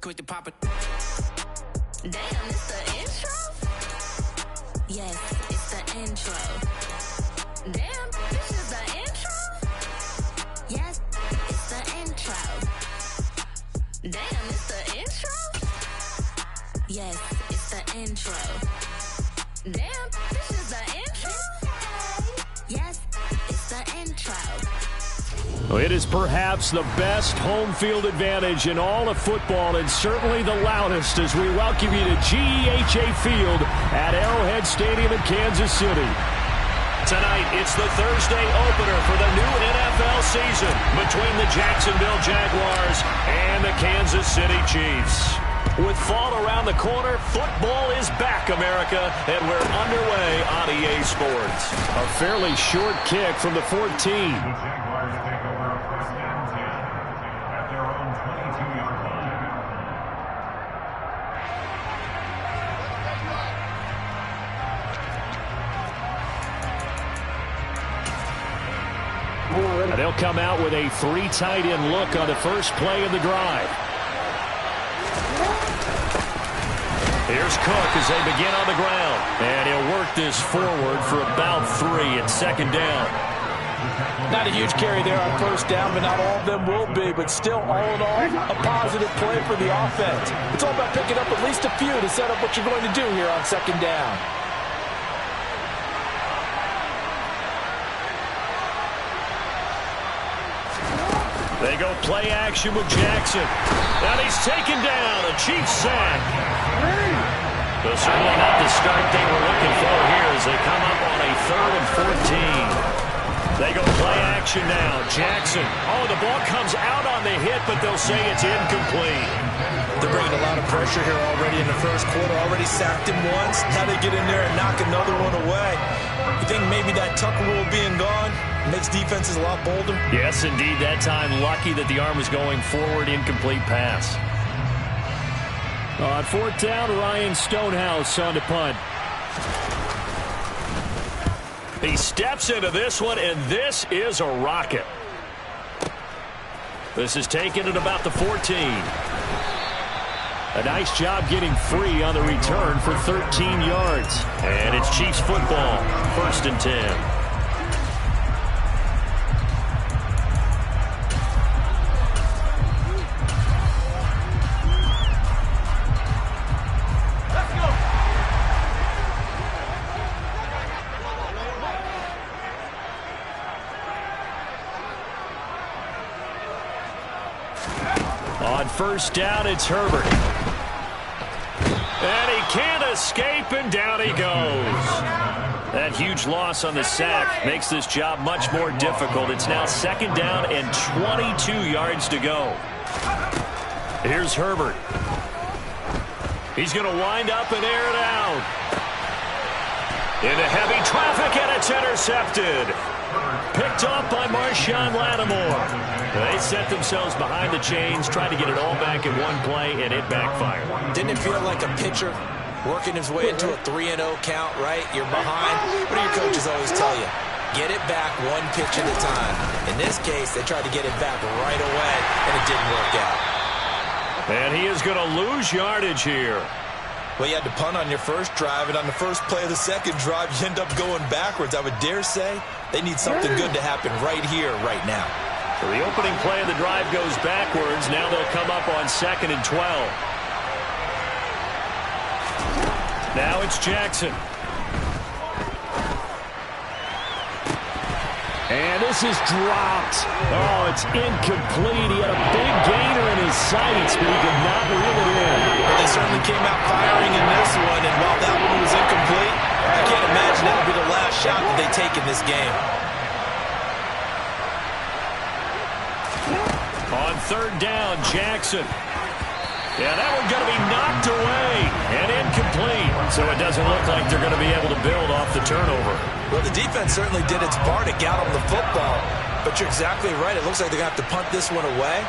quick to pop it. Damn, it's the intro? Yes, it's the intro. Damn, this is the intro? Yes, it's the intro. Damn, it's the intro? Yes, it's the intro. Damn, this is the intro? Yes, it's the intro. It is perhaps the best home field advantage in all of football, and certainly the loudest, as we welcome you to GEHA Field at Arrowhead Stadium in Kansas City. Tonight, it's the Thursday opener for the new NFL season between the Jacksonville Jaguars and the Kansas City Chiefs. With fall around the corner, football is back, America, and we're underway on EA Sports. A fairly short kick from the 14. And they'll come out with a three tight end look on the first play of the drive. Here's Cook as they begin on the ground. And he'll work this forward for about 3 and second down. Not a huge carry there on first down, but not all of them will be. But still, all in all, a positive play for the offense. It's all about picking up at least a few to set up what you're going to do here on second down. They go play action with Jackson. And he's taken down. A Chiefs sack. But certainly not the start they were looking for here as they come up on a 3rd and 14. They go play action now. Jackson. Oh, the ball comes out on the hit, but they'll say it's incomplete. They're bringing a lot of pressure here already in the first quarter. Already sacked him once. Now they get in there and knock another one away. You think maybe that Tucker rule being gone makes defenses a lot bolder? Yes, indeed. That time, lucky that the arm was going forward. Incomplete pass. On 4th down, Ryan Stonehouse on to punt. He steps into this one, and this is a rocket. This is taken at about the 14. A nice job getting free on the return for 13 yards. And it's Chiefs football, 1st and 10. On 1st down, it's Herbert. And he can't escape, and down he goes. That huge loss on the sack makes this job much more difficult. It's now 2nd down and 22 yards to go. Here's Herbert. He's going to wind up and air it out. Into heavy traffic, and it's intercepted. Picked off by Marshawn Lattimore. They set themselves behind the chains, tried to get it all back in one play, and it backfired. Didn't it feel like a pitcher working his way into a 3-0 count, right? You're behind. What do your coaches always tell you? Get it back one pitch at a time. In this case, they tried to get it back right away, and it didn't work out. And he is going to lose yardage here. Well, you had to punt on your first drive, and on the first play of the second drive, you end up going backwards. I would dare say they need something good to happen right here, right now. So the opening play of the drive goes backwards. Now they'll come up on 2nd and 12. Now it's Jackson. And this is dropped. Oh, it's incomplete. He had a big gainer in his sights, but he could not reel it in. Well, they certainly came out firing in this one, and while that one was incomplete, I can't imagine that'll be the last shot that they take in this game. On 3rd down, Jackson. Yeah, that one's going to be knocked away and incomplete. So it doesn't look like they're going to be able to build off the turnover. Well, the defense certainly did its part to get on the football. But you're exactly right. It looks like they're going to have to punt this one away.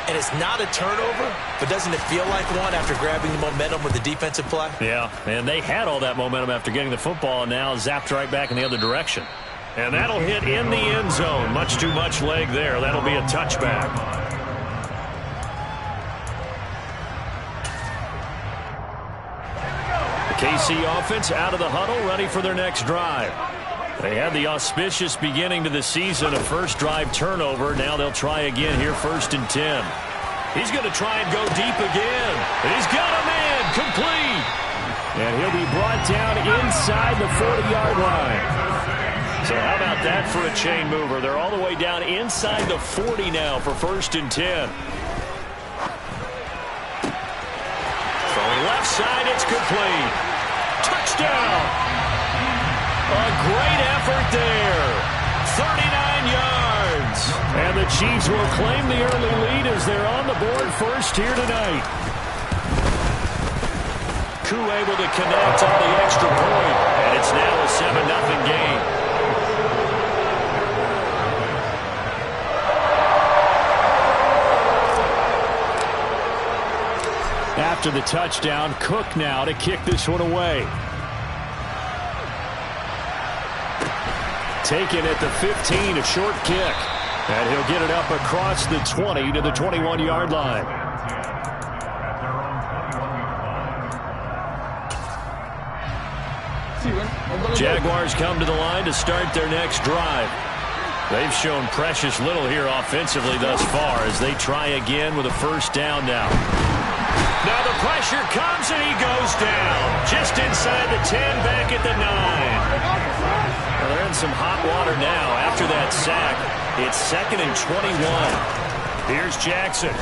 And it's not a turnover, but doesn't it feel like one after grabbing the momentum with the defensive play? Yeah, and they had all that momentum after getting the football and now zapped right back in the other direction. And that'll hit in the end zone. Much too much leg there. That'll be a touchback. KC offense out of the huddle, ready for their next drive. They had the auspicious beginning to the season, a first drive turnover. Now they'll try again here, 1st and 10. He's going to try and go deep again. He's got a man complete. And he'll be brought down inside the 40-yard line. So how about that for a chain mover? They're all the way down inside the 40 now for 1st and 10. Throwing left side, it's complete. Touchdown. A great effort there. 39 yards. And the Chiefs will claim the early lead as they're on the board first here tonight. Koo able to connect on the extra point. And it's now a 7-0 game. After the touchdown, Cook now to kick this one away. Taken at the 15, a short kick. And he'll get it up across the 20 to the 21-yard line. Jaguars come to the line to start their next drive. They've shown precious little here offensively thus far as they try again with a first down now. Now the pressure comes and he goes down. Just inside the 10, back at the 9. Well, they're in some hot water now after that sack. It's 2nd and 21. Here's Jackson.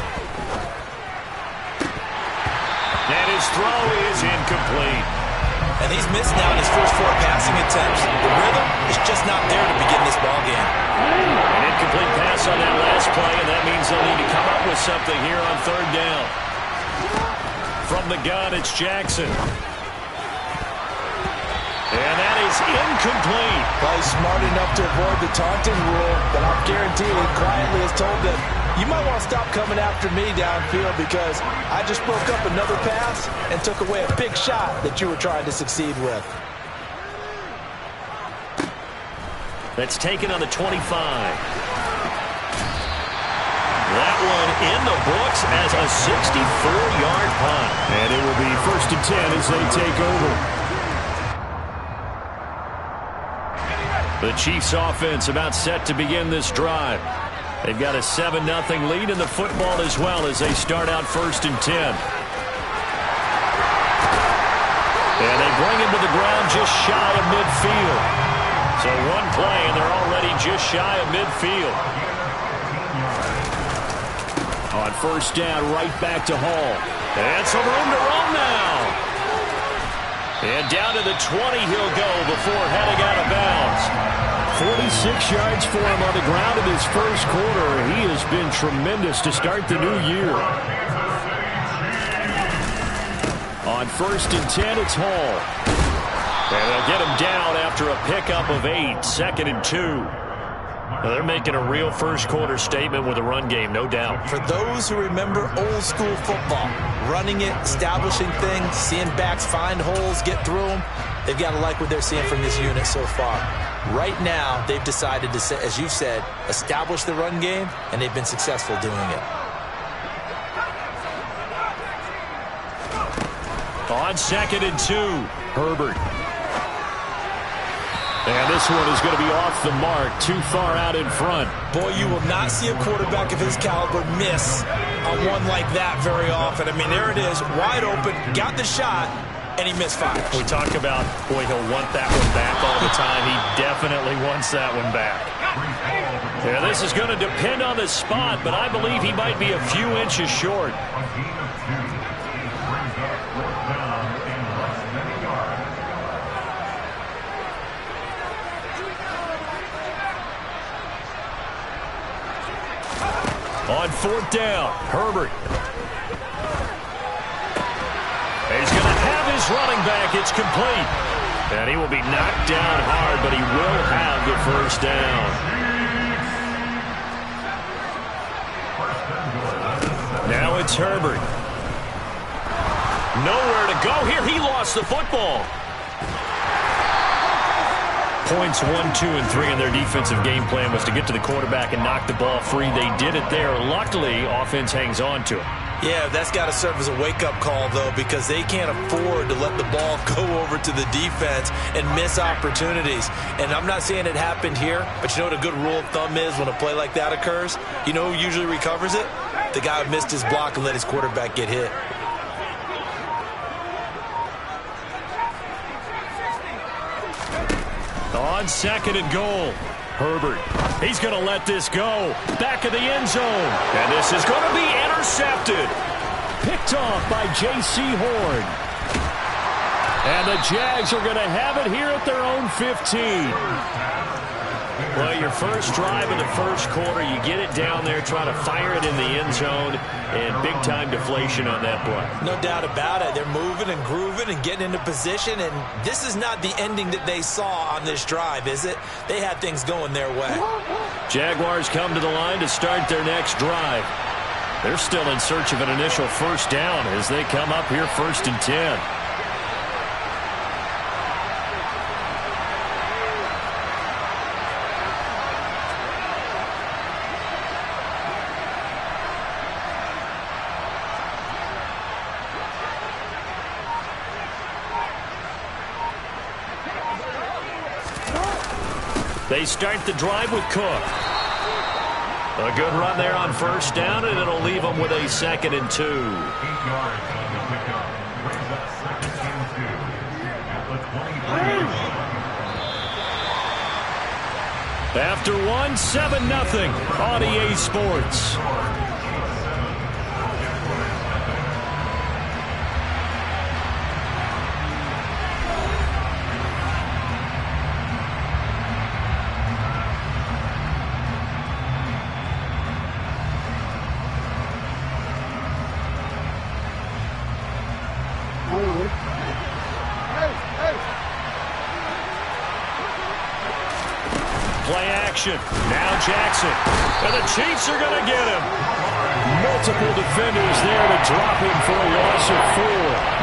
And his throw is incomplete. And he's missed now in his first 4 passing attempts. The rhythm is just not there to begin this ball game. An incomplete pass on that last play, and that means they'll need to come up with something here on 3rd down. From the gun, it's Jackson. And that is incomplete. Well, he's smart enough to avoid the taunting rule, but I'm guaranteeing he quietly has told them, you might want to stop coming after me downfield because I just broke up another pass and took away a big shot that you were trying to succeed with. That's taken on the 25. That one in the books as a 64-yard punt. And it will be 1st and 10 as they take over. The Chiefs offense about set to begin this drive. They've got a 7-0 lead in the football as well as they start out 1st and 10. And they bring him to the ground just shy of midfield. So one play and they're already just shy of midfield. On 1st down, right back to Hall. And some room to roam now. And down to the 20 he'll go before heading out of bounds. 46 yards for him on the ground in his first quarter. He has been tremendous to start the new year. On 1st and 10, it's Hall. And they'll get him down after a pickup of 8, 2nd and 2. Well, they're making a real first quarter statement with a run game, no doubt. For those who remember old school football, running it, establishing things, seeing backs find holes, get through them, they've got to like what they're seeing from this unit so far. Right now, they've decided to, as you said, establish the run game, and they've been successful doing it. On 2nd and 2, Herbert. And this one is going to be off the mark, too far out in front. Boy, you will not see a quarterback of his caliber miss on one like that very often. I mean, there it is, wide open, got the shot, and he misfires. We talk about, boy, he'll want that one back all the time. He definitely wants that one back. Yeah, this is going to depend on the spot, but I believe he might be a few inches short. On 4th down, Herbert. He's going to have his running back. It's complete. And he will be knocked down hard, but he will have the first down. Now it's Herbert. Nowhere to go here. He lost the football. Points 1, 2, and 3 in their defensive game plan was to get to the quarterback and knock the ball free. They did it there. Luckily, offense hangs on to it. Yeah, that's got to serve as a wake-up call, though, because they can't afford to let the ball go over to the defense and miss opportunities. And I'm not saying it happened here, but you know what a good rule of thumb is when a play like that occurs? You know who usually recovers it? The guy who missed his block and let his quarterback get hit. On 2nd and goal, Herbert. He's going to let this go. Back of the end zone. And this is going to be intercepted. Picked off by J.C. Horn. And the Jags are going to have it here at their own 15. Well, your first drive in the first quarter, you get it down there, try to fire it in the end zone, and big-time deflation on that play. No doubt about it. They're moving and grooving and getting into position, and this is not the ending that they saw on this drive, is it? They had things going their way. Jaguars come to the line to start their next drive. They're still in search of an initial first down as they come up here 1st and 10. They start the drive with Cook. A good run there on first down, and it'll leave them with a 2nd and 2. After one, 7-0 on EA Sports. Play action. Now Jackson. And the Chiefs are going to get him. Multiple defenders there to drop him for a loss of 4.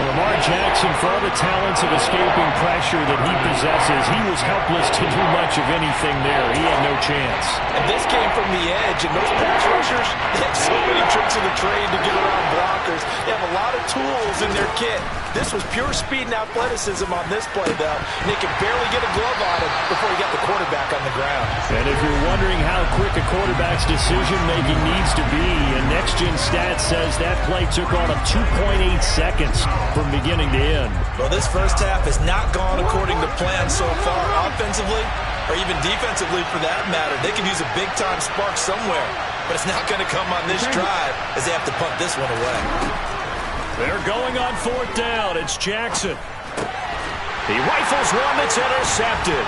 Lamar Jackson, for all the talents of escaping pressure that he possesses, he was helpless to do much of anything there. He had no chance. And this came from the edge, and those pass rushers, they have so many tricks of the trade to get around blockers. They have a lot of tools in their kit. This was pure speed and athleticism on this play, though. And they could barely get a glove on him before he got the quarterback on the ground. And if you're wondering how quick a quarterback's decision-making needs to be, and Next Gen Stats says that play took on 2.8 seconds from beginning to end. Well, this first half has not gone according to plan so far offensively, or even defensively for that matter. They could use a big-time spark somewhere, but it's not going to come on this drive as they have to punt this one away. They're going on 4th down. It's Jackson. He rifles one that's intercepted.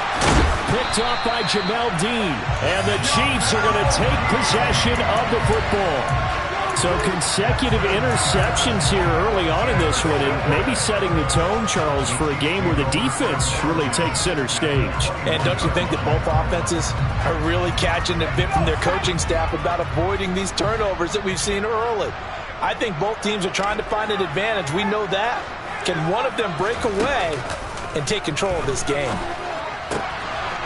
Picked off by Jamel Dean. And the Chiefs are going to take possession of the football. So consecutive interceptions here early on in this one, and maybe setting the tone, Charles, for a game where the defense really takes center stage. And don't you think that both offenses are really catching a bit from their coaching staff about avoiding these turnovers that we've seen early? I think both teams are trying to find an advantage. We know that. Can one of them break away and take control of this game?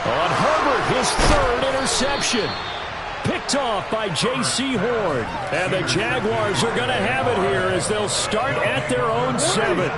On Herbert, his 3rd interception. Picked off by J.C. Horn. And the Jaguars are going to have it here as they'll start at their own 7.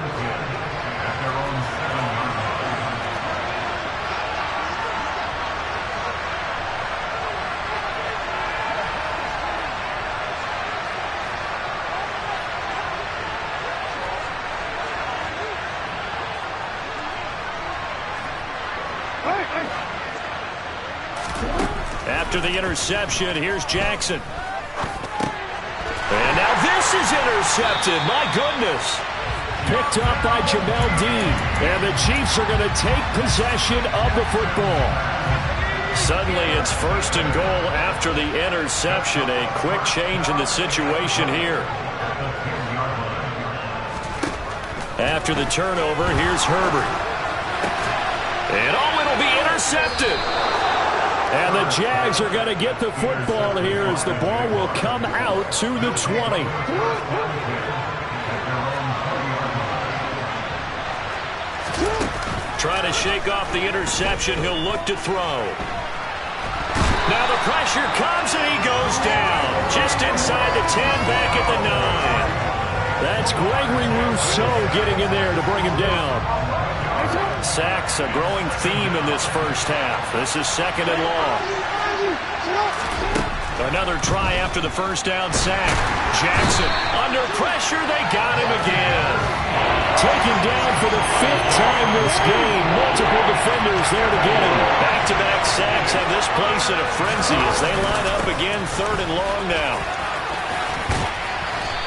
After the interception, here's Jackson. And now this is intercepted. My goodness. Picked up by Jamel Dean. And the Chiefs are going to take possession of the football. Suddenly it's 1st and goal after the interception. A quick change in the situation here. After the turnover, here's Herbert. And it'll be intercepted. And the Jags are going to get the football here as the ball will come out to the 20. Trying to shake off the interception. He'll look to throw. Now the pressure comes and he goes down. Just inside the 10, back at the 9. That's Gregory Rousseau getting in there to bring him down. Sacks a growing theme in this first half. This is 2nd and long. Another try after the first down sack. Jackson under pressure. They got him again. Taken down for the 5th time this game. Multiple defenders there to get him. Back-to-back sacks have this place in a frenzy as they line up again 3rd and long now.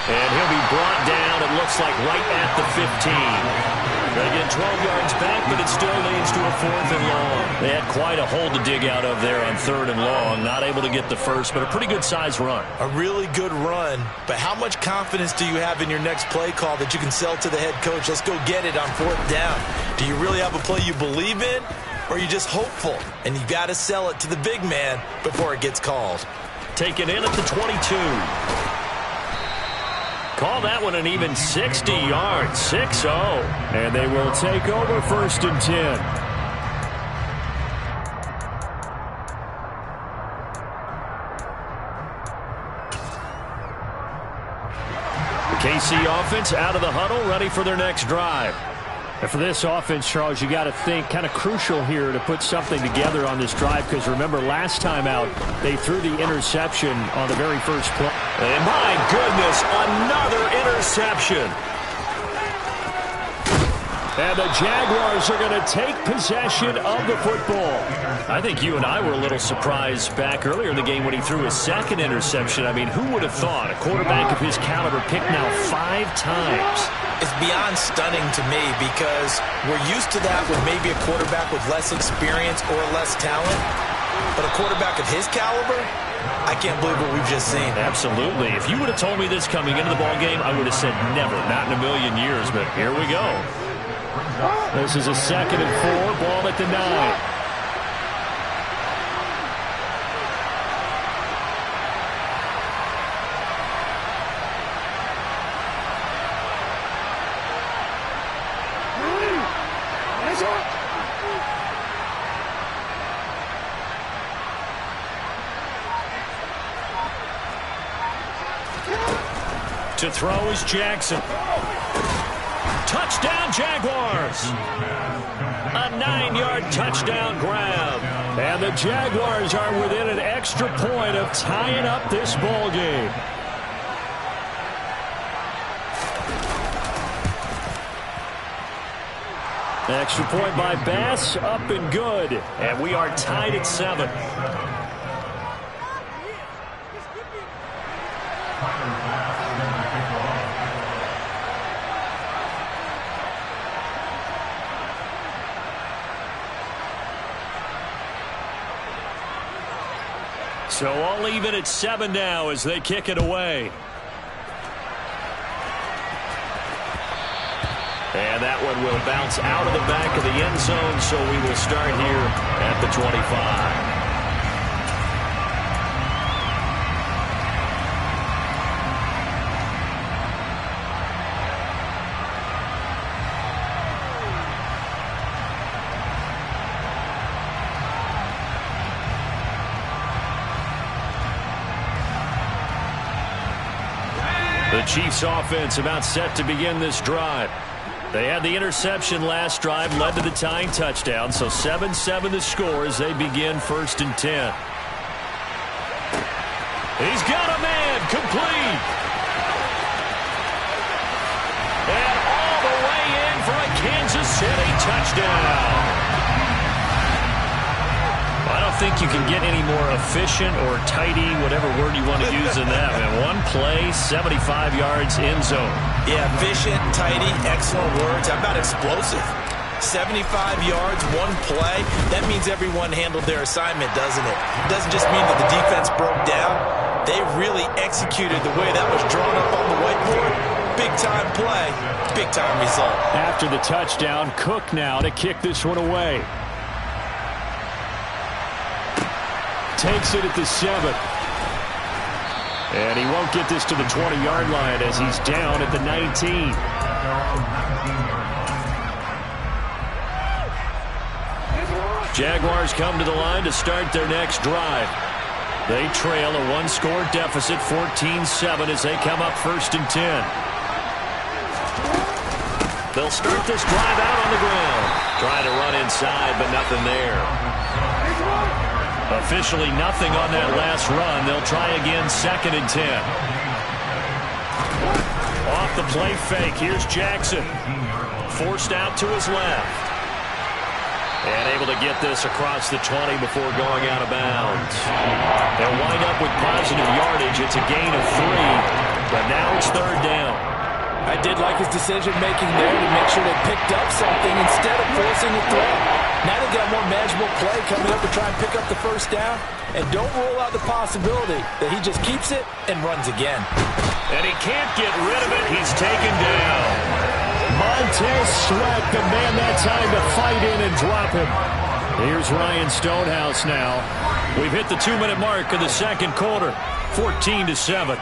And he'll be brought down, it looks like, right at the 15. They get 12 yards back, but it still leads to a 4th and long. They had quite a hole to dig out of there on 3rd and long. Not able to get the first, but a pretty good-sized run. A really good run, but how much confidence do you have in your next play call that you can sell to the head coach? Let's go get it on 4th down. Do you really have a play you believe in, or are you just hopeful? And you got to sell it to the big man before it gets called. Taken in at the 22. Call that one an even 60 yards, 6-0. And they will take over 1st and 10. The KC offense out of the huddle, ready for their next drive. And for this offense, Charles, you got to think kind of crucial here to put something together on this drive, because remember last time out they threw the interception on the very first play. And my goodness, another interception. And the Jaguars are going to take possession of the football. I think you and I were a little surprised back earlier in the game when he threw his 2nd interception. I mean, who would have thought a quarterback of his caliber picked now 5 times? It's beyond stunning to me because we're used to that with maybe a quarterback with less experience or less talent. But a quarterback of his caliber, I can't believe what we've just seen. Absolutely. If you would have told me this coming into the ballgame, I would have said never, not in a million years. But here we go. This is a 2nd and 4, ball at the 9. To throw is Jackson. Touchdown, Jaguars. A 9-yard touchdown grab. And the Jaguars are within an extra point of tying up this ball game. Extra point by Bass, up and good. And we are tied at 7. So all even at 7 now as they kick it away. And that one will bounce out of the back of the end zone, so we will start here at the 25. The Chiefs offense about set to begin this drive. They had the interception last drive, led to the tying touchdown, so 7-7 the score as they begin 1st and 10. He's got a man, complete. And all the way in for a Kansas City touchdown. I don't think you can get any more efficient or tidy, whatever word you want to use in that. Man, one play, 75 yards in zone. Yeah, efficient, tidy, excellent words. How about explosive? 75 yards, one play. That means everyone handled their assignment, doesn't it? It doesn't just mean that the defense broke down. They really executed the way that was drawn up on the whiteboard. Big-time play, big-time result. After the touchdown, Cook now to kick this one away. Takes it at the 7. And he won't get this to the 20-yard line as he's down at the 19. Jaguars come to the line to start their next drive. They trail a one-score deficit, 14-7, as they come up 1st and 10. They'll start this drive out on the ground. Trying to run inside, but nothing there. Officially nothing on that last run. They'll try again, 2nd and 10. Off the play fake, here's Jackson. Forced out to his left. And able to get this across the 20 before going out of bounds. They'll wind up with positive yardage. It's a gain of 3, but now it's 3rd down. I did like his decision-making there to make sure they picked up something instead of forcing a throw. Now they got more manageable play coming up to try and pick up the 1st down. And don't rule out the possibility that he just keeps it and runs again. And he can't get rid of it. He's taken down. Montez Sweat, the man that time to fight in and drop him. Here's Ryan Stonehouse now. We've hit the 2-minute mark of the 2nd quarter, 14-7.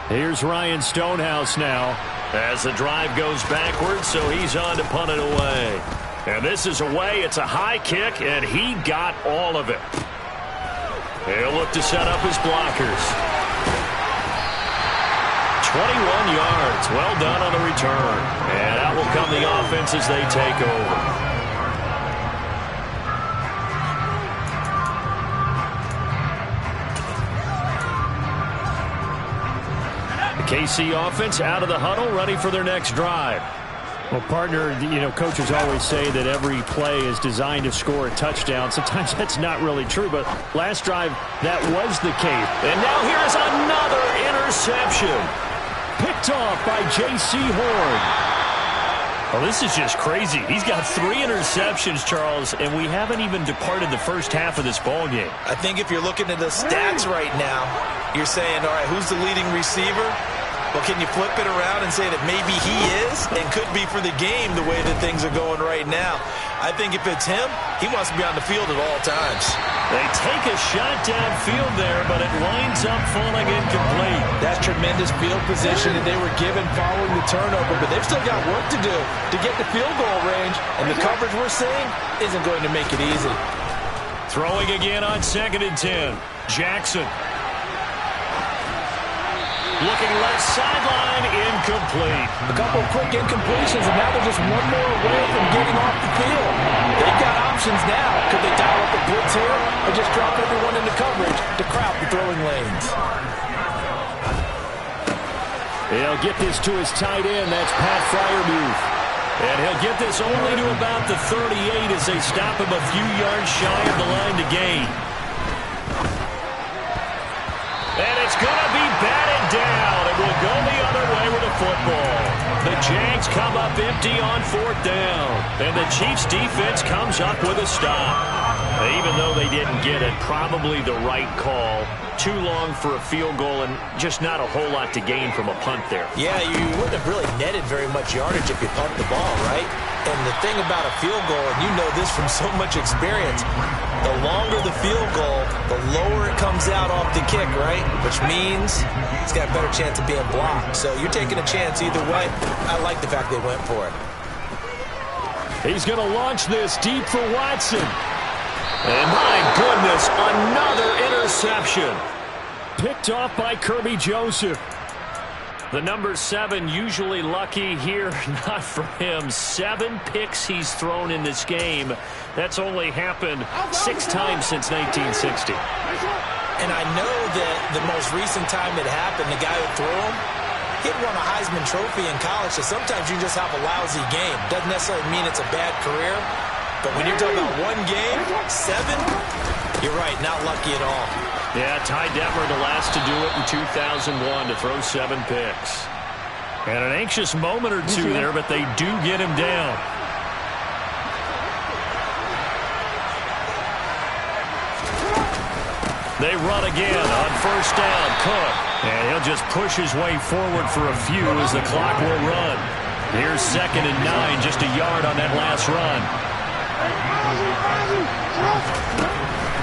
Here's Ryan Stonehouse now as the drive goes backwards, so he's on to punt it away. And this is away. It's a high kick, and he got all of it. He'll look to set up his blockers. 21 yards. Well done on the return. And out will come the offense as they take over. The KC offense out of the huddle, ready for their next drive. Well, partner, coaches always say that every play is designed to score a touchdown. Sometimes that's not really true, but last drive, that was the case. And now here's another interception. Picked off by J.C. Horn. Oh, this is just crazy. He's got 3 interceptions, Charles, and we haven't even departed the first half of this ball game. I think if you're looking at the stats right now, you're saying, all right, who's the leading receiver? Well, can you flip it around and say that maybe he is and could be for the game the way that things are going right now? I think if it's him, he wants to be on the field at all times. They take a shot downfield there, but it winds up falling incomplete. That's tremendous field position that they were given following the turnover, but they've still got work to do to get the field goal range, and the coverage we're seeing isn't going to make it easy. Throwing again on 2nd and 10. Jackson. Looking left sideline, incomplete. A couple of quick incompletions, and now they're just one more away from getting off the field. They've got options now. Could they dial up a blitz here or just drop everyone into coverage to crowd the throwing lanes? He'll get this to his tight end. That's Pat Freiermuth. And he'll get this only to about the 38 as they stop him a few yards shy of the line to gain. And it's going to be batted down. It will go the other way with the football. The Jags come up empty on 4th down. And the Chiefs' defense comes up with a stop. Even though they didn't get it, probably the right call. Too long for a field goal and just not a whole lot to gain from a punt there. Yeah, you wouldn't have really netted very much yardage if you punt the ball, right? And the thing about a field goal, and you know this from so much experience, the longer the field goal, the lower it comes out off the kick, right? Which means it's got a better chance of being blocked. So you're taking a chance either way. I like the fact they went for it. He's going to launch this deep for Watson. And my goodness, another interception. Picked off by Kirby Joseph. The number 7 usually lucky here, not for him. 7 picks he's thrown in this game. That's only happened 6 times since 1960. And I know that the most recent time it happened, the guy who threw him, he'd won a Heisman Trophy in college, so sometimes you just have a lousy game. Doesn't necessarily mean it's a bad career, but when you're talking about one game, 7, you're right, not lucky at all. Yeah, Ty Detmer, the last to do it in 2001, to throw 7 picks. And an anxious moment or two there, but they do get him down. They run again on 1st down. Cook. And he'll just push his way forward for a few as the clock will run. Here's 2nd and 9, just a yard on that last run.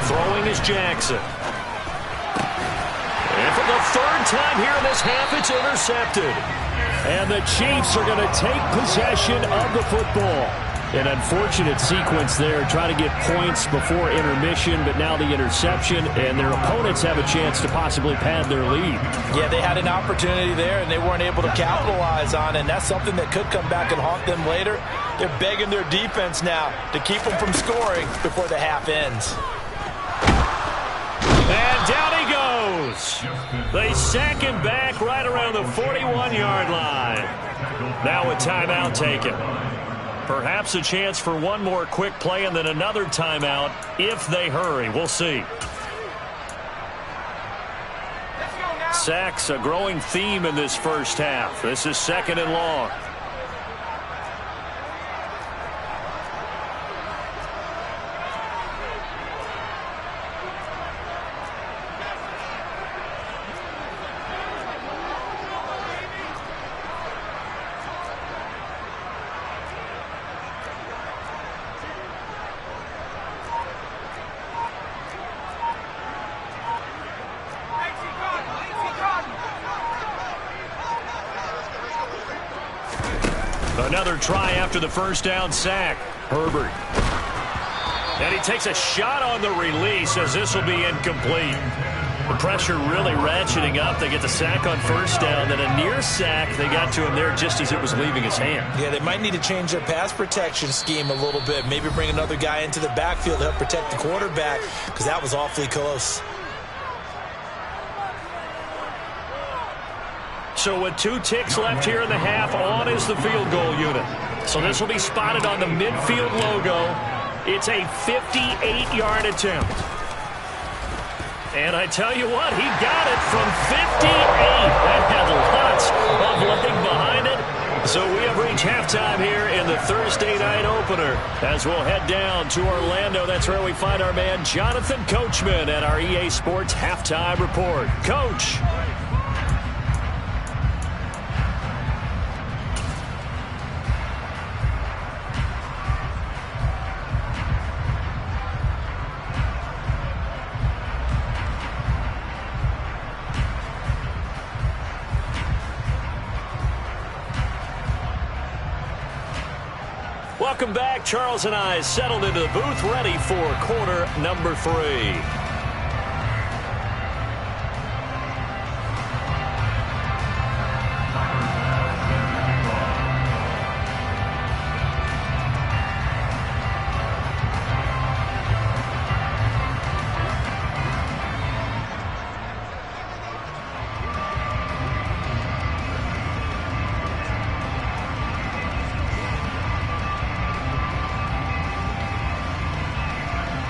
Throwing is Jackson. And for the 3rd time here in this half, it's intercepted. And the Chiefs are going to take possession of the football. An unfortunate sequence there, trying to get points before intermission, but now the interception, and their opponents have a chance to possibly pad their lead. Yeah, they had an opportunity there, and they weren't able to capitalize on it, and that's something that could come back and haunt them later. They're begging their defense now to keep them from scoring before the half ends. And down he goes. They sack him back right around the 41-yard line. Now a timeout taken. Perhaps a chance for one more quick play and then another timeout if they hurry. We'll see. Sacks, a growing theme in this first half. This is 2nd and long. Another try after the first down sack. Herbert. And he takes a shot on the release as this will be incomplete. The pressure really ratcheting up. They get the sack on first down. Then a near sack. They got to him there just as it was leaving his hand. Yeah, they might need to change their pass protection scheme a little bit. Maybe bring another guy into the backfield to help protect the quarterback because that was awfully close. So with 2 ticks left here in the half, on is the field goal unit. So this will be spotted on the midfield logo. It's a 58-yard attempt. And I tell you what, he got it from 58. That had lots of leg behind it. So we have reached halftime here in the Thursday night opener. As we'll head down to Orlando, that's where we find our man Jonathan Coachman at our EA Sports Halftime Report. Coach. Welcome back. Charles and I settled into the booth, ready for quarter number 3.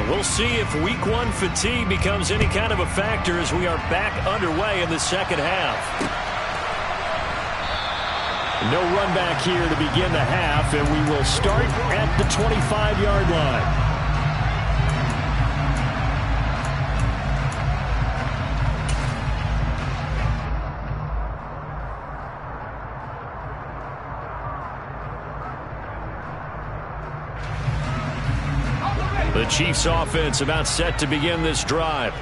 We'll see if week 1 fatigue becomes any kind of a factor as we are back underway in the second half. No run back here to begin the half, and we will start at the 25-yard line. The Chiefs offense about set to begin this drive.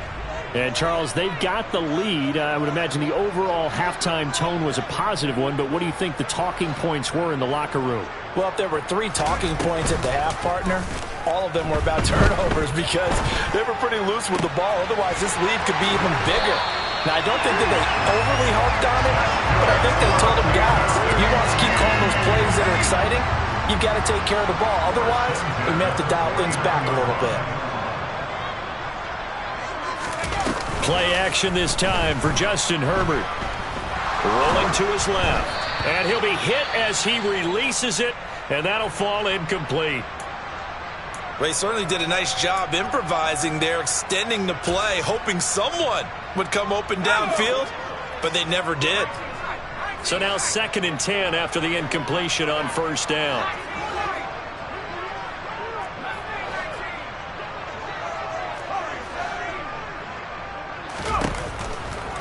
And, Charles, they've got the lead. I would imagine the overall halftime tone was a positive one, but what do you think the talking points were in the locker room? Well, if there were 3 talking points at the half, partner, all of them were about turnovers because they were pretty loose with the ball. Otherwise, this lead could be even bigger. Now, I don't think that they overly harped on it, but I think they told them, guys, if you want us to keep calling those plays that are exciting, you've got to take care of the ball. Otherwise, we may have to dial things back a little bit. Play action this time for Justin Herbert. Rolling to his left. And he'll be hit as he releases it, and that'll fall incomplete. Ray certainly did a nice job improvising there, extending the play, hoping someone would come open downfield, but they never did. So now 2nd and 10 after the incompletion on first down.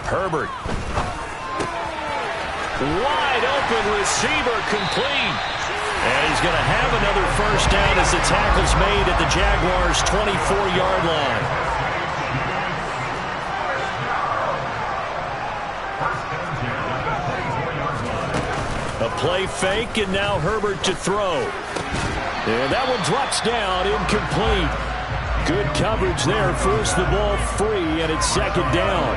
Herbert. Wide open receiver complete. And he's going to have another first down as the tackle's made at the Jaguars' 24-yard line. A play fake, and now Herbert to throw. And that one drops down, incomplete. Good coverage there, forced the ball free, and it's second down.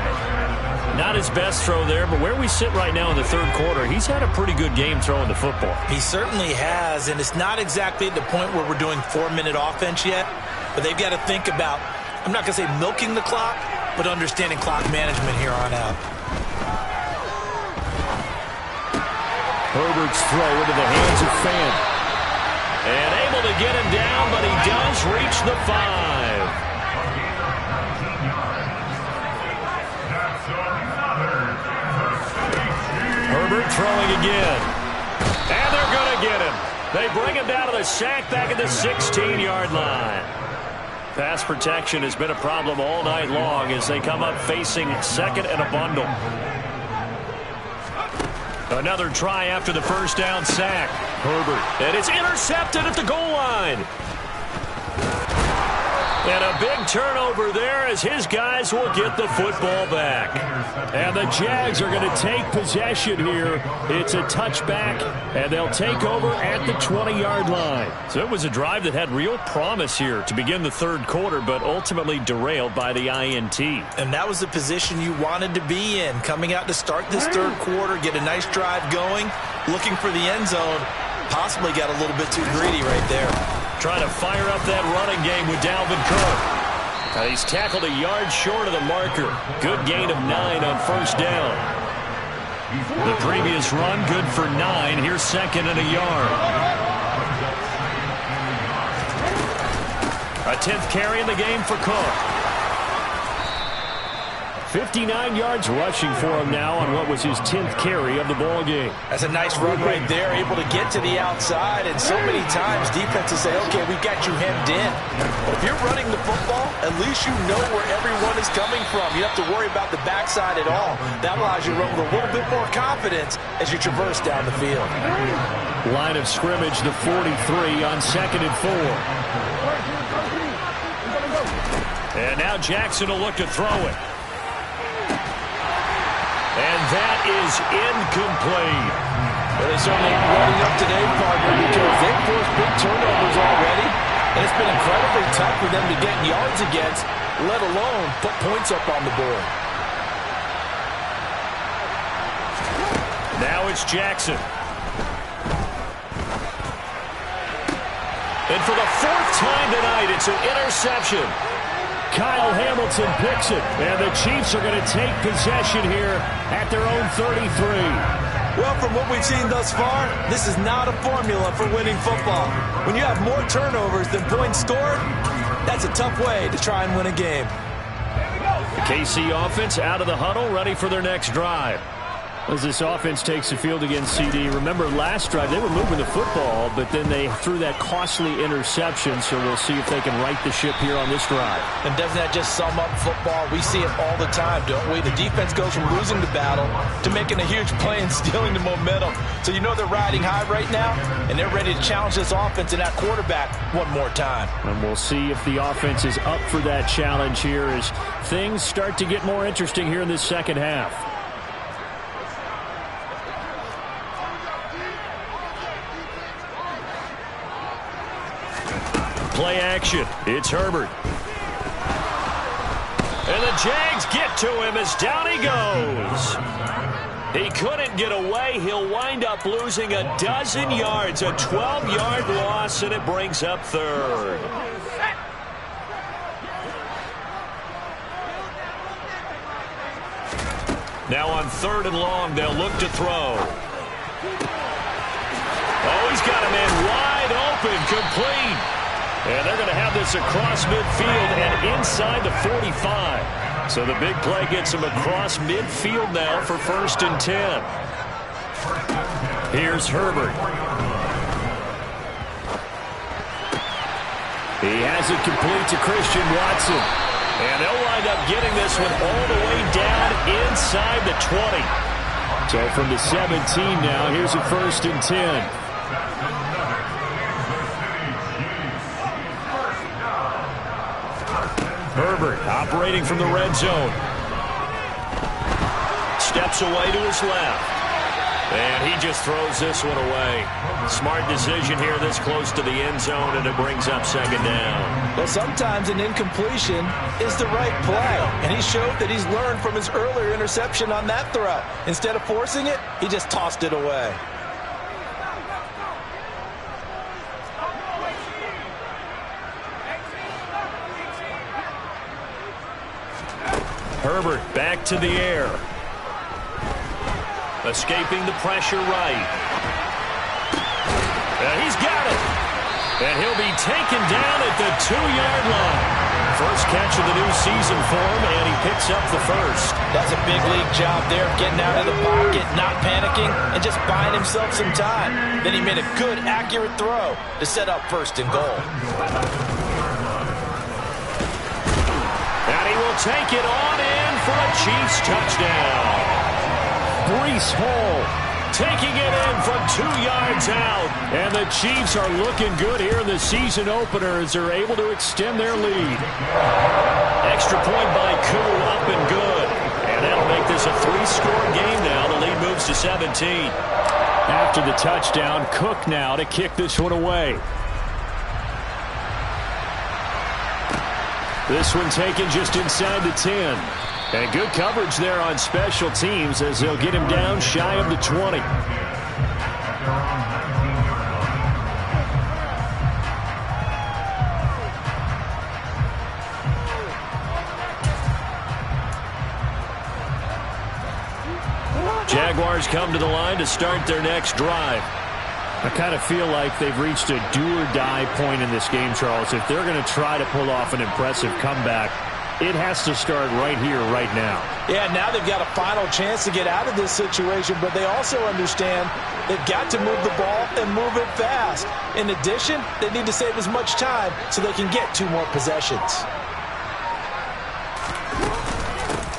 Not his best throw there, but where we sit right now in the third quarter, he's had a pretty good game throwing the football. He certainly has, and it's not exactly at the point where we're doing 4-minute offense yet, but they've got to think about, I'm not going to say milking the clock, but understanding clock management here on out. Herbert's throw into the hands of Fant. And able to get him down, but he does reach the 5. Herbert throwing again. And they're going to get him. They bring him down to the sack back at the 16-yard line. Pass protection has been a problem all night long as they come up facing second and a bundle. Another try after the first down sack. Herbert. And it's intercepted at the goal line. And a big turnover there as his guys will get the football back. And the Jags are going to take possession here. It's a touchback, and they'll take over at the 20-yard line. So it was a drive that had real promise here to begin the third quarter, but ultimately derailed by the INT. And that was the position you wanted to be in, coming out to start this third quarter, get a nice drive going, looking for the end zone. Possibly got a little bit too greedy right there. Trying to fire up that running game with Dalvin Cook. He's tackled a yard short of the marker. Good gain of 9 on first down. The previous run, good for 9. Here's second and a yard. A 10th carry in the game for Cook. 59 yards rushing for him now on what was his 10th carry of the ball game. That's a nice run right there, able to get to the outside, and so many times defenses say, okay, we got you hemmed in. But if you're running the football, at least you know where everyone is coming from. You don't have to worry about the backside at all. That allows you to run with a little bit more confidence as you traverse down the field. Line of scrimmage, the 43 on second and 4. And now Jackson will look to throw it. And that is incomplete. Well, they certainly ain't running up today, partner, because they've forced big turnovers already. And it's been incredibly tough for them to get yards against, let alone put points up on the board. Now it's Jackson. And for the 4th time tonight, it's an interception. Kyle Hamilton picks it, and the Chiefs are going to take possession here at their own 33. Well, from what we've seen thus far, this is not a formula for winning football. When you have more turnovers than points scored, that's a tough way to try and win a game. The KC offense out of the huddle, ready for their next drive. As this offense takes the field against CD, remember last drive they were moving the football, but then they threw that costly interception, so we'll see if they can right the ship here on this drive. And doesn't that just sum up football? We see it all the time, don't we? The defense goes from losing the battle to making a huge play and stealing the momentum. So you know they're riding high right now, and they're ready to challenge this offense and that quarterback one more time. And we'll see if the offense is up for that challenge here as things start to get more interesting here in this second half. Play action. It's Herbert. And the Jags get to him as down he goes. He couldn't get away. He'll wind up losing a dozen yards, a 12-yard loss, and it brings up third. Now on 3rd and long, they'll look to throw. Oh, he's got a man wide open, complete. And they're going to have this across midfield and inside the 45. So the big play gets him across midfield now for 1st and 10. Here's Herbert. He has it complete to Christian Watson. And they'll wind up getting this one all the way down inside the 20. So from the 17 now, here's a 1st and 10. Herbert operating from the red zone. Steps away to his left. And he just throws this one away. Smart decision here this close to the end zone, and it brings up second down. Well, sometimes an incompletion is the right play, and he showed that he's learned from his earlier interception on that throw. Instead of forcing it, he just tossed it away. Herbert back to the air. Escaping the pressure right. He's got it. And he'll be taken down at the 2-yard line. First catch of the new season for him, and he picks up the first. That's a big league job there, getting out of the pocket, not panicking, and just buying himself some time. Then he made a good, accurate throw to set up first and goal. And he will take it on in for a Chiefs touchdown. Breece Hall taking it in from 2 yards out. And the Chiefs are looking good here in the season opener as they're able to extend their lead. Extra point by Koo, up and good. And that'll make this a 3-score game now. The lead moves to 17. After the touchdown, Cook now to kick this one away. This one taken just inside the 10. And good coverage there on special teams as they'll get him down shy of the 20. Jaguars come to the line to start their next drive. I kind of feel like they've reached a do-or-die point in this game, Charles. If they're going to try to pull off an impressive comeback, it has to start right here, right now. Yeah, now they've got a final chance to get out of this situation, but they also understand they've got to move the ball and move it fast. In addition, they need to save as much time so they can get 2 more possessions.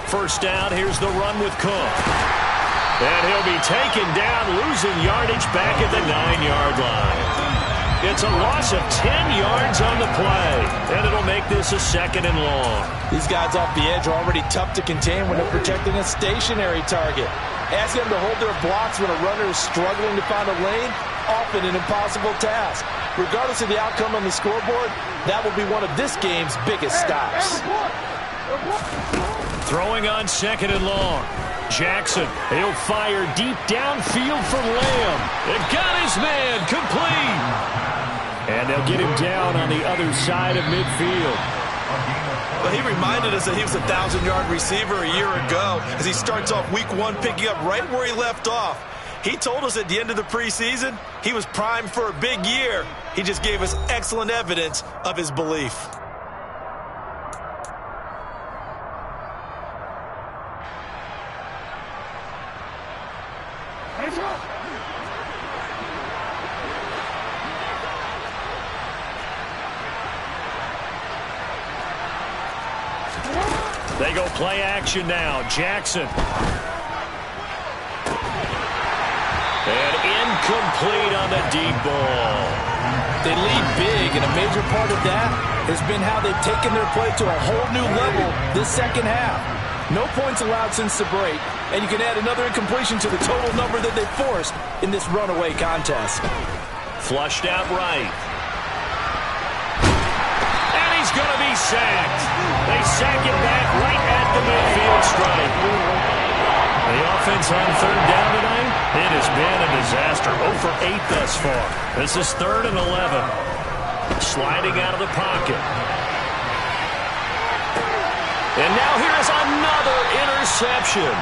First down, here's the run with Cook. And he'll be taken down, losing yardage back at the 9-yard line. It's a loss of 10 yards on the play, and it'll make this a 2nd and long. These guys off the edge are already tough to contain when they're protecting a stationary target. Ask them to hold their blocks when a runner is struggling to find a lane, often an impossible task. Regardless of the outcome on the scoreboard, that will be one of this game's biggest stops. Throwing on 2nd and long. Jackson, he'll fire deep downfield for Lamb. It got his man, complete. And they'll get him down on the other side of midfield. Well, he reminded us that he was a 1,000-yard receiver a year ago as he starts off week 1 picking up right where he left off. He told us at the end of the preseason he was primed for a big year. He just gave us excellent evidence of his belief. They go play action now. Jackson. And incomplete on the deep ball. They lead big, and a major part of that has been how they've taken their play to a whole new level this second half. No points allowed since the break, and you can add another incompletion to the total number that they forced in this runaway contest. Flushed out right. And he's going to be sacked. They sack him back right at the midfield stripe. The offense on 3rd down tonight, it has been a disaster. 0 for 8 thus far. This is 3rd and 11. Sliding out of the pocket. And now here is another interception.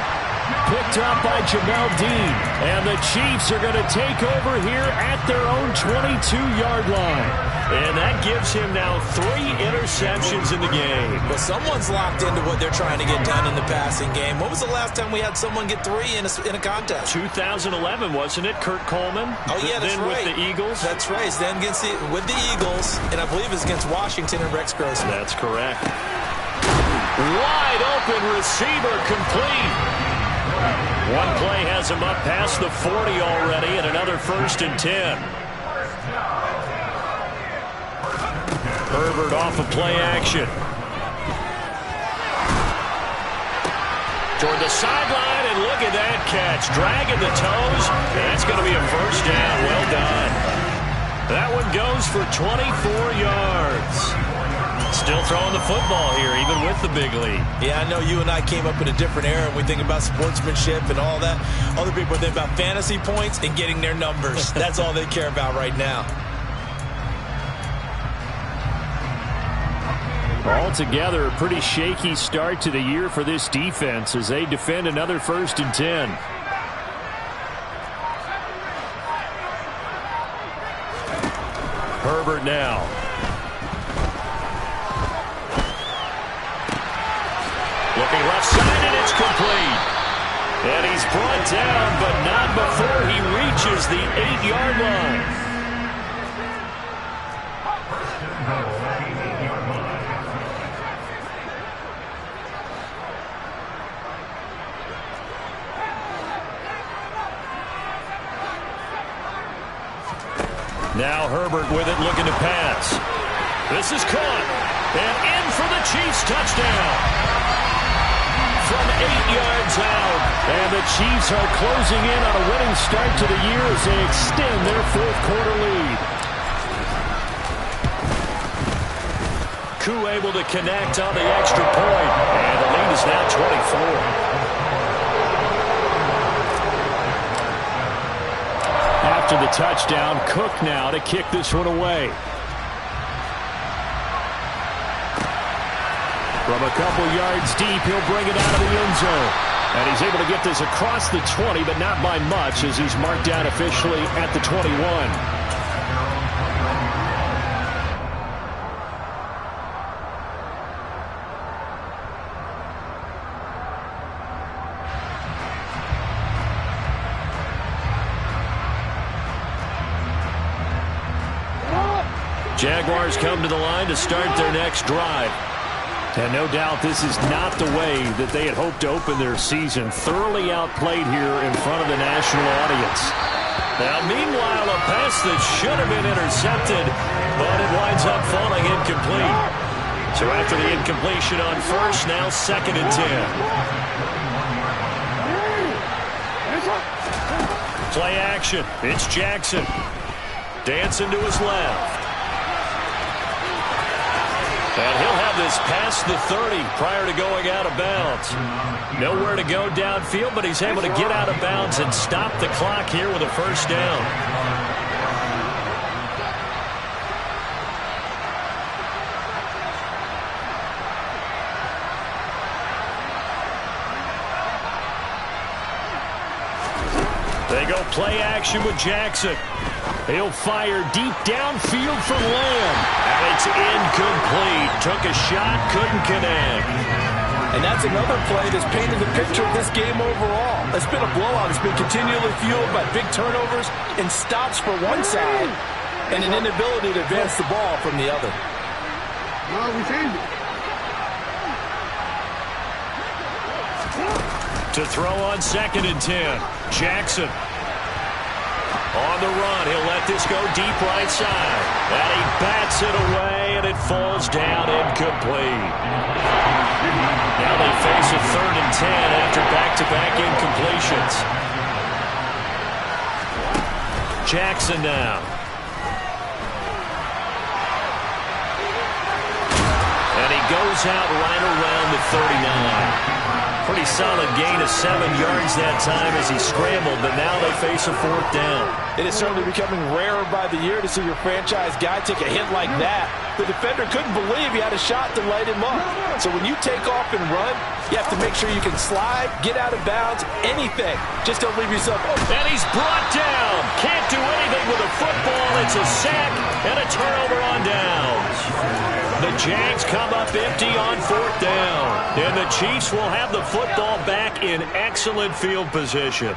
Picked up by Jamel Dean. And the Chiefs are going to take over here at their own 22-yard line. And that gives him now 3 interceptions in the game. Well, someone's locked into what they're trying to get done in the passing game. When was the last time we had someone get 3 in a contest? 2011, wasn't it? Kurt Coleman? Oh, yeah, that's then right. With the Eagles? That's right. Then with the Eagles, and I believe it's against Washington and Rex Grossman. That's correct. Wide open receiver, complete. One play has him up past the 40 already, and another 1st and 10. Herbert off of play action. Toward the sideline, and look at that catch. Dragging the toes be a first down. Well done. That one goes for 24 yards. Still throwing the football here, even with the big lead. Yeah, I know you and I came up in a different era, and we think about sportsmanship and all that. Other people think about fantasy points and getting their numbers. That's all they care about right now. Altogether, a pretty shaky start to the year for this defense as they defend another 1st and 10. Herbert now. Looking left side, and it's complete. And he's brought down, but not before he reaches the 8-yard line. Now Herbert with it, looking to pass. This is caught. And in for the Chiefs touchdown. From 8 yards out. And the Chiefs are closing in on a winning start to the year as they extend their 4th quarter lead. Koo able to connect on the extra point. And the lead is now 24. After the touchdown, Cook now to kick this one away. From a couple yards deep, he'll bring it out of the end zone. And he's able to get this across the 20, but not by much as he's marked down officially at the 21. Jaguars come to the line to start their next drive. And no doubt this is not the way that they had hoped to open their season. Thoroughly outplayed here in front of the national audience. Now, meanwhile, a pass that should have been intercepted, but it winds up falling incomplete. So after the incompletion on first, now 2nd and 10. Play action. It's Jackson. Dancing to his left. And he'll have this past the 30 prior to going out of bounds. Nowhere to go downfield, but he's able to get out of bounds and stop the clock here with a first down. They go play action with Jackson. He'll fire deep downfield for Lamb. And it's incomplete. Took a shot, couldn't connect. And that's another play that's painted the picture of this game overall. It's been a blowout. It's been continually fueled by big turnovers and stops for one side and an inability to advance the ball from the other. To throw on 2nd and 10. Jackson. On the run, he'll let this go deep right side. And he bats it away, and it falls down incomplete. Now they face a 3rd and 10 after back-to-back incompletions. Jackson now. And he goes out right around the 39. Pretty solid gain of 7 yards that time as he scrambled, but now they face a 4th down. It is certainly becoming rarer by the year to see your franchise guy take a hit like that. The defender couldn't believe he had a shot to light him up. So when you take off and run, you have to make sure you can slide, get out of bounds, anything. Just don't leave yourself open. And he's brought down. Can't do anything with a football. It's a sack and a turnover on downs. The Jags come up empty on 4th down. And the Chiefs will have the football back in excellent field position.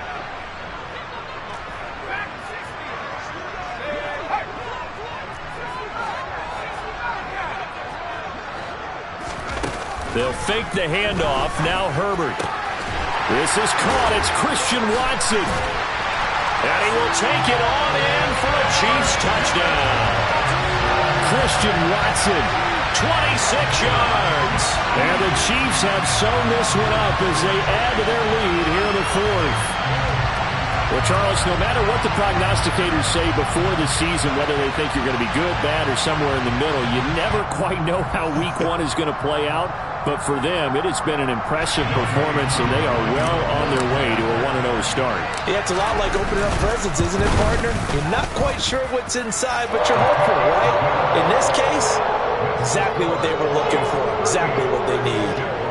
They'll fake the handoff. Now Herbert. This is caught. It's Christian Watson. And he will take it on in for a Chiefs touchdown. Christian Watson, 26 yards. And the Chiefs have sewn this one up as they add to their lead here in the 4th. Well, Charles, no matter what the prognosticators say before the season, whether they think you're going to be good, bad, or somewhere in the middle, you never quite know how week one is going to play out. But for them, it has been an impressive performance, and they are well on their way to a 1-0 start. Yeah, it's a lot like opening up presents, isn't it, partner? You're not quite sure what's inside, but you're hopeful, right? In this case, exactly what they were looking for, exactly what they need.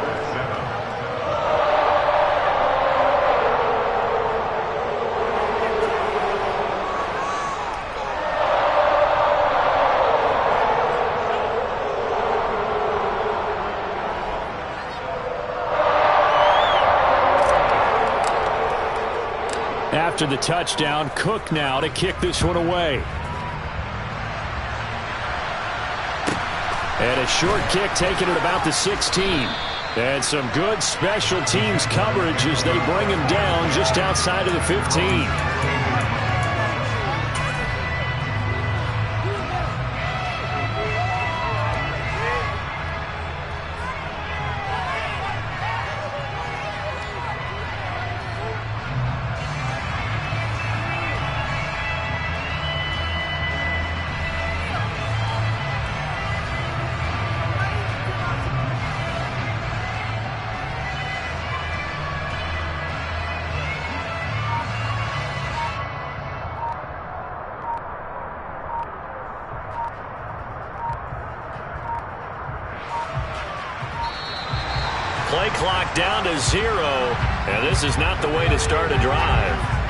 After the touchdown, Cook now to kick this one away. And a short kick taken at about the 16. And some good special teams coverage as they bring him down just outside of the 15. Play clock down to 0, and this is not the way to start a drive.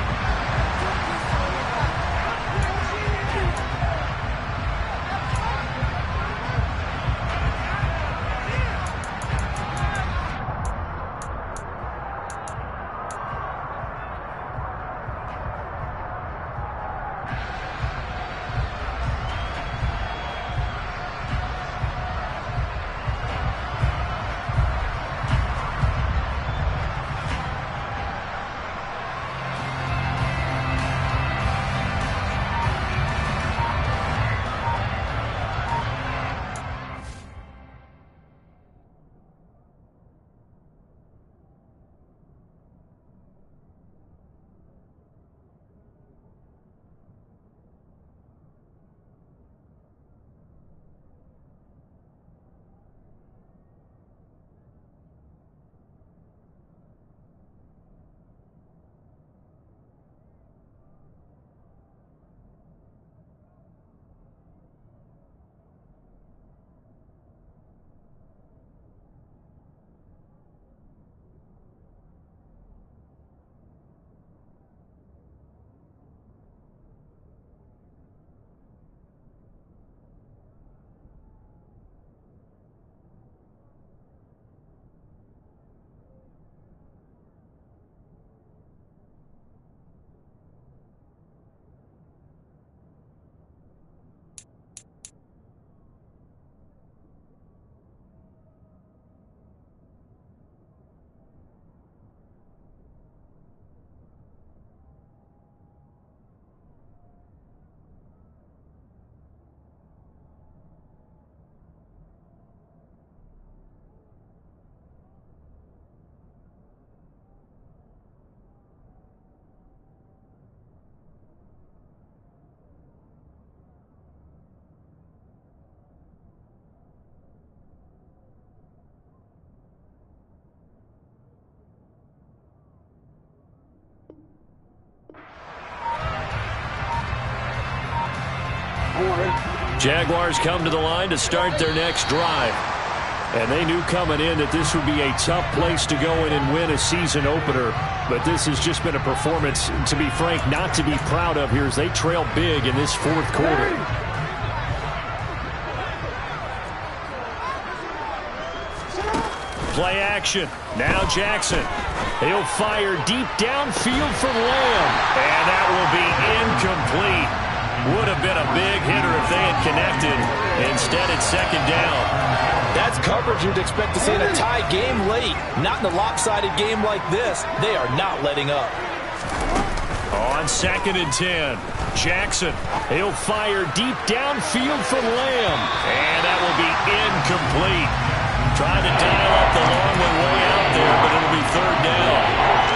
Jaguars come to the line to start their next drive. And they knew coming in that this would be a tough place to go in and win a season opener. But this has just been a performance, to be frank, not to be proud of here as they trail big in this fourth quarter. Play action. Now Jackson. He'll fire deep downfield for Lamb. And that will be incomplete. Would have been a big hitter if they had connected. Instead, it's second down. That's coverage you'd expect to see in a tie game late. Not in a lopsided game like this. They are not letting up. On 2nd and 10, Jackson. He'll fire deep downfield for Lamb. And that will be incomplete. Trying to dial up the long one way out there, but it'll be third down.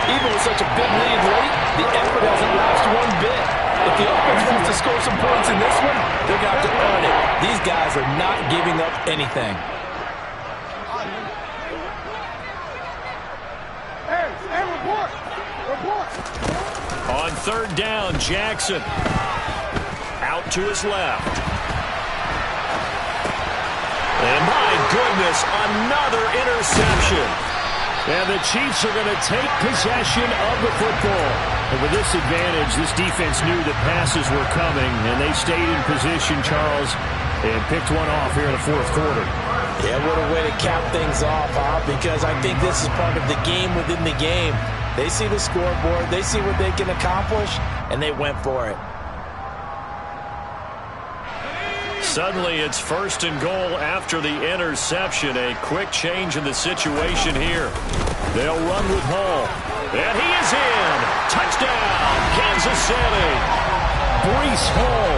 Even with such a big lead late, the effort hasn't lapsed one bit. If the offense wants to score some points in this one, they're going to have to earn it. These guys are not giving up anything. On third down, Jackson. Out to his left. And my goodness, another interception. And the Chiefs are going to take possession of the football. And with this advantage, this defense knew that passes were coming, and they stayed in position, Charles, and picked one off here in the fourth quarter. Yeah, what a way to cap things off, because I think this is part of the game within the game. They see the scoreboard, they see what they can accomplish, and they went for it. Suddenly, it's first and goal after the interception. A quick change in the situation here. They'll run with Hall. And he is in. Touchdown, Kansas City. Breece Hall,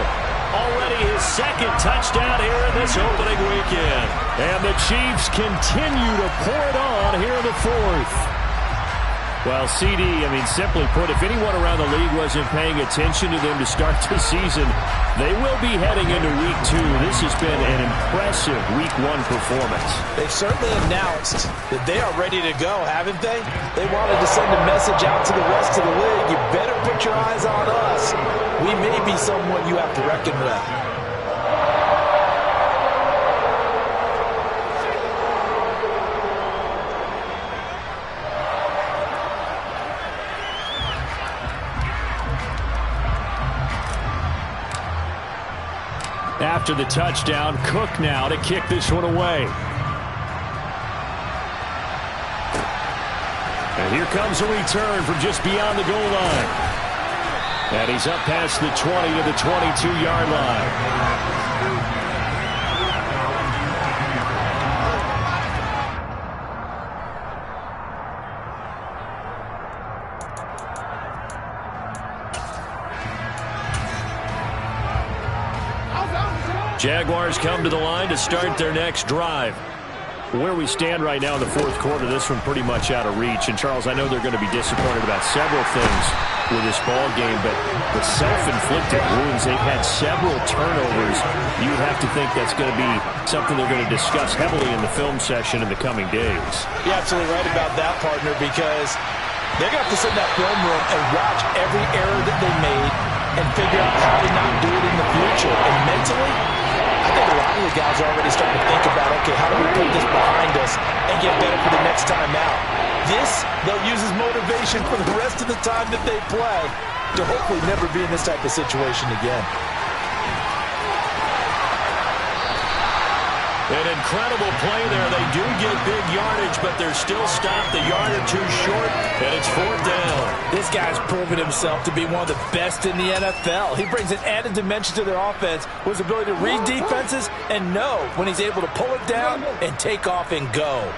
already his second touchdown here in this opening weekend. And the Chiefs continue to pour it on here in the fourth. Well, CD, simply put, if anyone around the league wasn't paying attention to them to start the season, they will be heading into week 2. This has been an impressive week 1 performance. They've certainly announced that they are ready to go, haven't they? They wanted to send a message out to the rest of the league. You better put your eyes on us. We may be someone you have to reckon with. After the touchdown, Cook now to kick this one away. And here comes a return from just beyond the goal line. And he's up past the 20 to the 22-yard line. Jaguars come to the line to start their next drive. Where we stand right now in the fourth quarter, this one pretty much out of reach. And, Charles, I know they're going to be disappointed about several things with this ball game, but the self-inflicted wounds, they've had several turnovers. You have to think that's going to be something they're going to discuss heavily in the film session in the coming days. You're absolutely right about that, partner, because they're going to have to sit in that film room and watch every error that they made and figure out how to not do it in the future. And mentally, I think a lot of the guys are already starting to think about, okay, how do we put this behind us and get better for the next time out? This, they'll use as motivation for the rest of the time that they play to hopefully never be in this type of situation again. An incredible play there. They do get big yardage, but they're still stopped a yard or two short, and it's fourth down. This guy's proven himself to be one of the best in the NFL. He brings an added dimension to their offense with his ability to read defenses and know when he's able to pull it down and take off and go.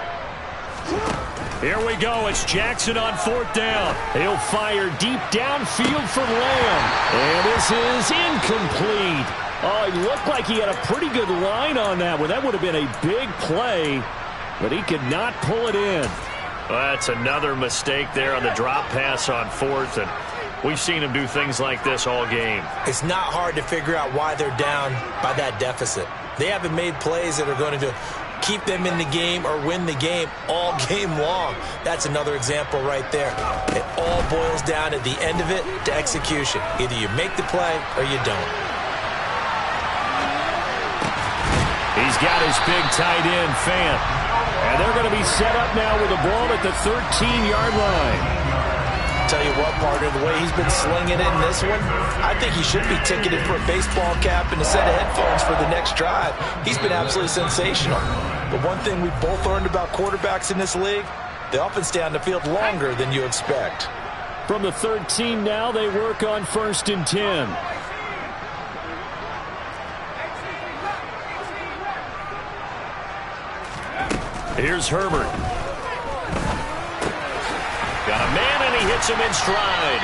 Here we go. It's Jackson on fourth down. He'll fire deep downfield for Lamb. And this is incomplete. Oh, it looked like he had a pretty good line on that one. That would have been a big play, but he could not pull it in. Well, that's another mistake there on the drop pass on fourth, and we've seen him do things like this all game. It's not hard to figure out why they're down by that deficit. They haven't made plays that are going to keep them in the game or win the game all game long. That's another example right there. It all boils down at the end of it to execution. Either you make the play or you don't. He's got his big tight end, Fant. And they're going to be set up now with a ball at the 13-yard line. Tell you what, partner, the way he's been slinging it in this one, I think he should be ticketed for a baseball cap and a set of headphones for the next drive. He's been absolutely sensational. But one thing we've both learned about quarterbacks in this league, they often stay on the field longer than you expect. From the 13 now, they work on 1st and 10. Here's Herbert. Got a man, and he hits him in stride.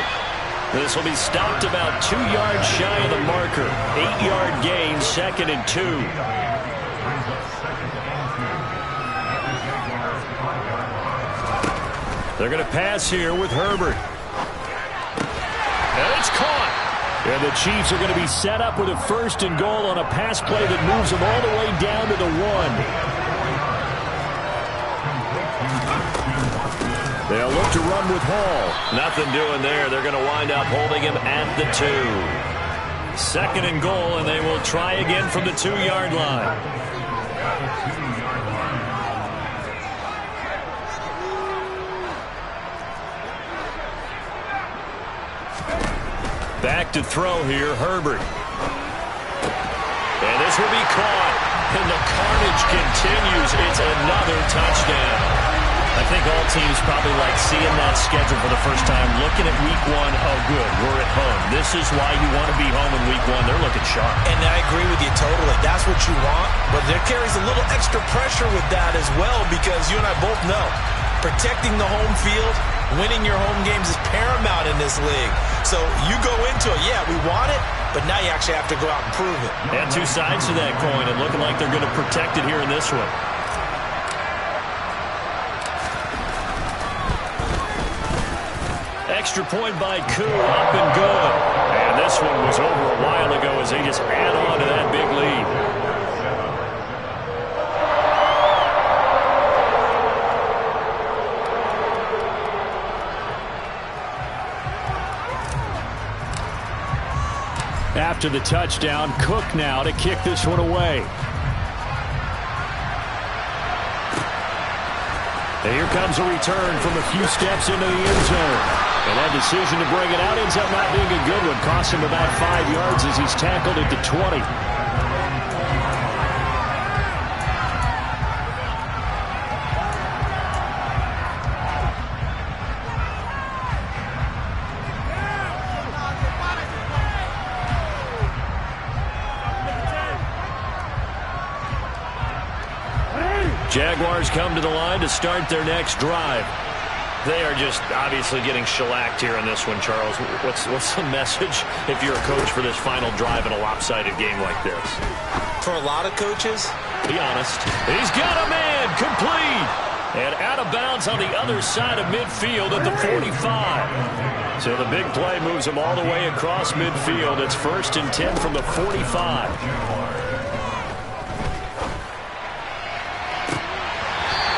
This will be stopped about 2 yards shy of the marker. 8-yard gain, 2nd and 2. They're going to pass here with Herbert. And it's caught. And the Chiefs are going to be set up with a 1st and goal on a pass play that moves them all the way down to the 1. They'll look to run with Hall. Nothing doing there. They're going to wind up holding him at the 2. 2nd and goal, and they will try again from the 2-yard line. Back to throw here, Herbert. And this will be caught. And the carnage continues. It's another touchdown. I think all teams probably like seeing that schedule for the first time, looking at week 1. Oh, good, we're at home. This is why you want to be home in week 1. They're looking sharp. And I agree with you totally. That's what you want. But there carries a little extra pressure with that as well, because you and I both know protecting the home field, winning your home games is paramount in this league. So you go into it, yeah, we want it, but now you actually have to go out and prove it. And 2 sides to that coin, and looking like they're going to protect it here in this one. Extra point by Koo, up and good. And this one was over a while ago as they just add on to that big lead. After the touchdown, Cook now to kick this one away. And here comes a return from a few steps into the end zone. And that decision to bring it out ends up not being a good one. Costs him about 5 yards as he's tackled at the 20. Jaguars come to the line to start their next drive. They are just obviously getting shellacked here in this one, Charles. What's the message if you're a coach for this final drive in a lopsided game like this? For a lot of coaches, be honest. He's got a man complete. And out of bounds on the other side of midfield at the 45. So the big play moves him all the way across midfield. It's 1st and 10 from the 45.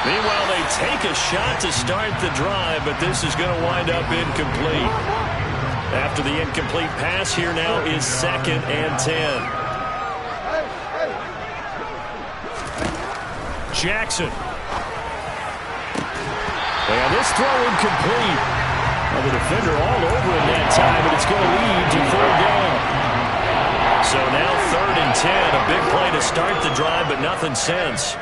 Meanwhile, they take a shot to start the drive, but this is going to wind up incomplete. After the incomplete pass, here now is 2nd and 10. Jackson. And this throw incomplete. Well, the defender all over in that time, but it's going to lead to 4th down. So now 3rd and 10. A big play to start the drive, but nothing since.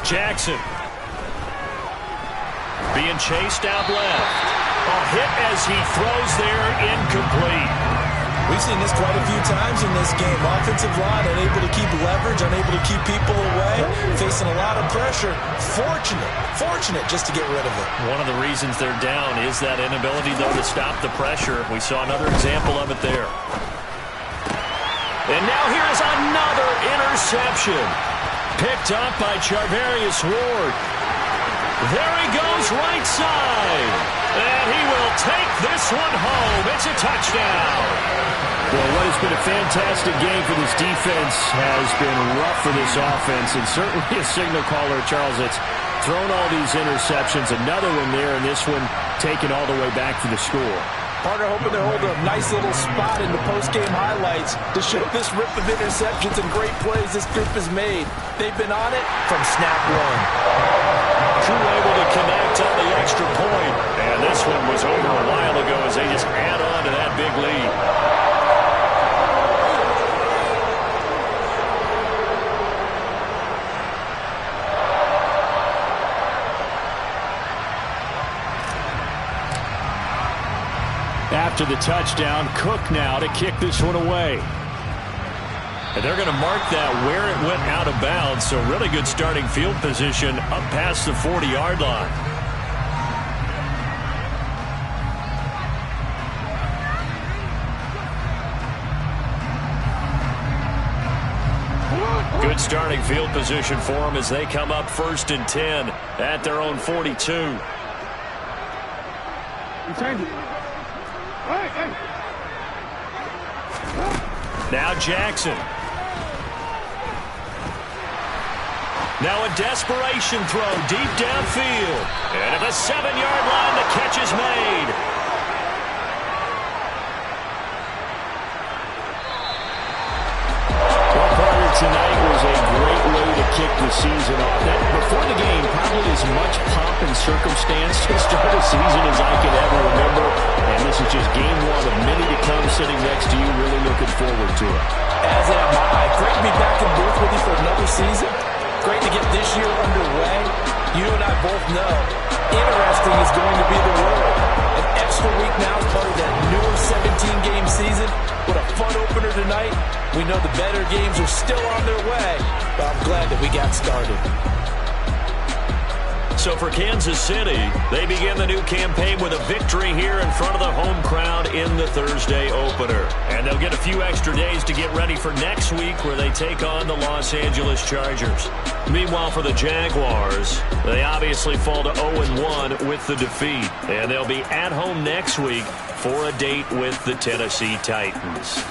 Jackson being chased out left. A hit as he throws there, incomplete. We've seen this quite a few times in this game. Offensive line unable to keep leverage, unable to keep people away, facing a lot of pressure. Fortunate just to get rid of it. One of the reasons they're down is that inability, though, to stop the pressure. We saw another example of it there. And now here is another interception. Picked up by Charvarius Ward. There he goes, right side. And he will take this one home. It's a touchdown. Well, what has been a fantastic game for this defense has been rough for this offense, and certainly a signal caller, Charles, that's thrown all these interceptions. Another one there, and this one taken all the way back for the score. Parker hoping to hold a nice little spot in the post-game highlights to show this rip of interceptions and great plays this group has made. They've been on it from snap one. True able to connect on the extra point. And this one was over a while ago as they just add on to that big lead. After the touchdown, Cook now to kick this one away. And they're going to mark that where it went out of bounds, so really good starting field position up past the 40-yard line. Good starting field position for them as they come up 1st and 10 at their own 42. Now Jackson. Now a desperation throw deep downfield. And at the 7-yard line, the catch is made. Well, Carter, tonight was a great way to kick the season off. That, before the game, probably as much pomp and circumstance to start a season as I can ever remember. And this is just game one of many to come sitting next to you. Really looking forward to it. As am I. Great to be back in booth with you for another season. Great to get this year underway. You and I both know interesting is going to be the word. An extra week now as part of that newer 17-game season. What a fun opener tonight. We know the better games are still on their way, but I'm glad that we got started. So for Kansas City, they begin the new campaign with a victory here in front of the home crowd in the Thursday opener. And they'll get a few extra days to get ready for next week where they take on the Los Angeles Chargers. Meanwhile, for the Jaguars, they obviously fall to 0-1 with the defeat. And they'll be at home next week for a date with the Tennessee Titans.